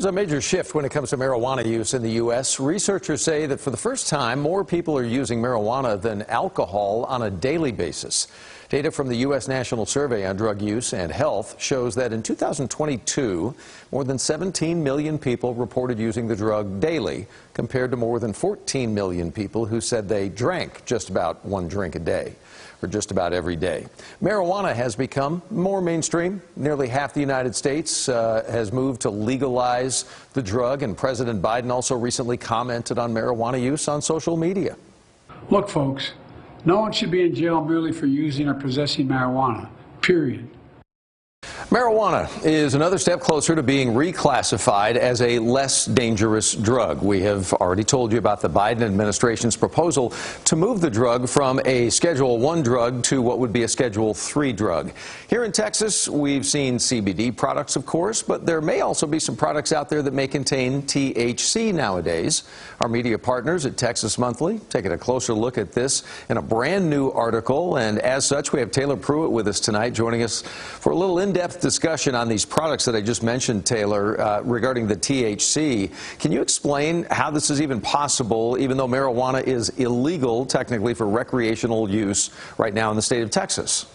There's a major shift when it comes to marijuana use in the U.S. Researchers say that for the first time, more people are using marijuana than alcohol on a daily basis. Data from the U.S. National Survey on Drug Use and Health shows that in 2022, more than 17 million people reported using the drug daily, compared to more than 14 million people who said they drank just about one drink a day, or just about every day. Marijuana has become more mainstream. Nearly half the United States has moved to legalize the drug, and President Biden also recently commented on marijuana use on social media. Look, folks, no one should be in jail merely for using or possessing marijuana, period. Marijuana is another step closer to being reclassified as a less dangerous drug. We have already told you about the Biden administration's proposal to move the drug from a Schedule I drug to what would be a Schedule III drug. Here in Texas, we've seen CBD products, of course, but there may also be some products out there that may contain THC nowadays. Our media partners at Texas Monthly taking a closer look at this in a brand new article, and as such, we have Taylor Pruitt with us tonight, joining us for a little in-depth discussion on these products that I just mentioned, Taylor, regarding the THC. Can you explain how this is even possible, even though marijuana is illegal technically for recreational use right now in the state of Texas?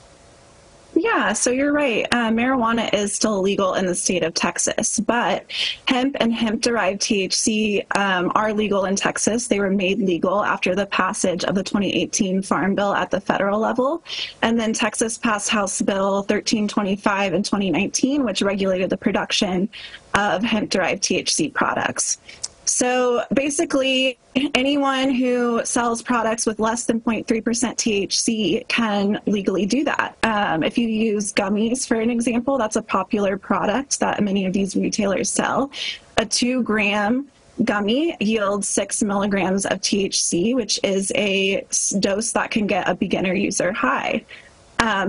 Yeah, so you're right. Marijuana is still illegal in the state of Texas, but hemp and hemp-derived THC are legal in Texas. They were made legal after the passage of the 2018 Farm Bill at the federal level. And then Texas passed House Bill 1325 in 2019, which regulated the production of hemp-derived THC products. So basically, anyone who sells products with less than 0.3% THC can legally do that. If you use gummies, for an example, that's a popular product that many of these retailers sell. A 2-gram gummy yields 6 milligrams of THC, which is a dose that can get a beginner user high.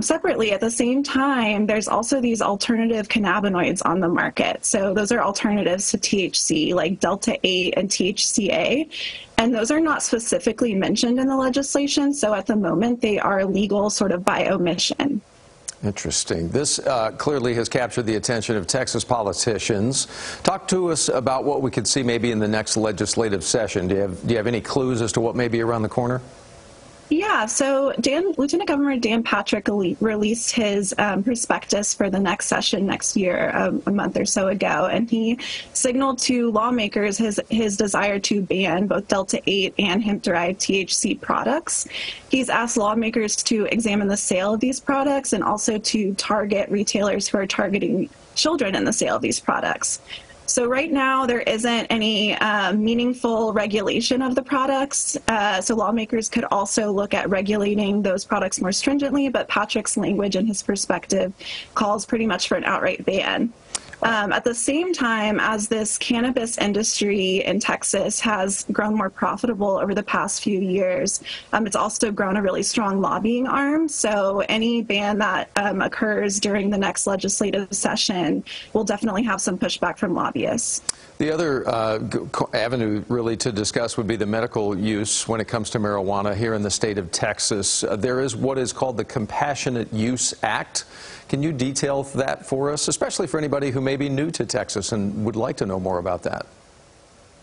Separately, at the same time, there's also these alternative cannabinoids on the market. So those are alternatives to THC, like Delta-8 and THCA. And those are not specifically mentioned in the legislation. So at the moment, they are legal sort of by omission. Interesting. This clearly has captured the attention of Texas politicians. Talk to us about what we could see maybe in the next legislative session. Do you have any clues as to what may be around the corner? Yeah, so Lieutenant Governor Dan Patrick released his prospectus for the next session next year a month or so ago, and he signaled to lawmakers his desire to ban both Delta-8 and hemp-derived THC products. He's asked lawmakers to examine the sale of these products and also to target retailers who are targeting children in the sale of these products. So right now, there isn't any meaningful regulation of the products. So lawmakers could also look at regulating those products more stringently, but Patrick's language and his perspective calls pretty much for an outright ban. At the same time, as this cannabis industry in Texas has grown more profitable over the past few years, it's also grown a really strong lobbying arm. So any ban that occurs during the next legislative session will definitely have some pushback from lobbyists. The other avenue really to discuss would be the medical use when it comes to marijuana here in the state of Texas. There is what is called the Compassionate Use Act. Can you detail that for us, especially for anybody who may be new to Texas and would like to know more about that?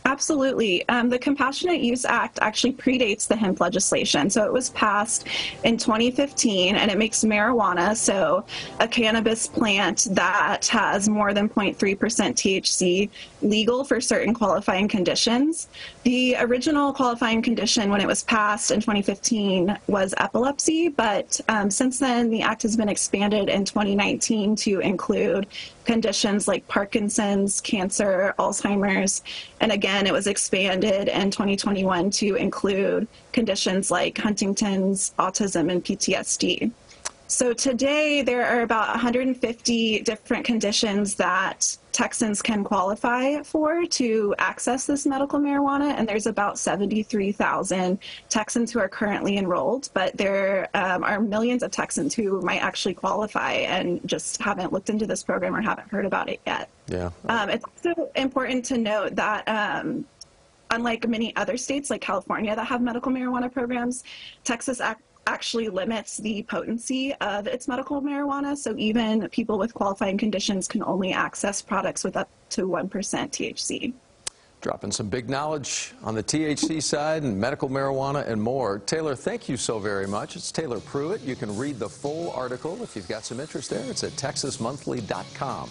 Absolutely. The Compassionate Use Act actually predates the hemp legislation. So it was passed in 2015, and it makes marijuana, so a cannabis plant that has more than 0.3% THC, legal for certain qualifying conditions. The original qualifying condition when it was passed in 2015 was epilepsy, but since then the act has been expanded in 2019 to include conditions like Parkinson's, cancer, Alzheimer's, and again, it was expanded in 2021 to include conditions like Huntington's, autism, and PTSD. So today, there are about 150 different conditions that Texans can qualify for to access this medical marijuana, and there's about 73,000 Texans who are currently enrolled, but there are millions of Texans who might actually qualify and just haven't looked into this program or haven't heard about it yet. Yeah. It's also important to note that unlike many other states like California that have medical marijuana programs, Texas actually limits the potency of its medical marijuana. So even people with qualifying conditions can only access products with up to 1% THC. Dropping some big knowledge on the THC side and medical marijuana and more. Taylor, thank you so very much. It's Taylor Pruitt. You can read the full article if you've got some interest there. It's at texasmonthly.com.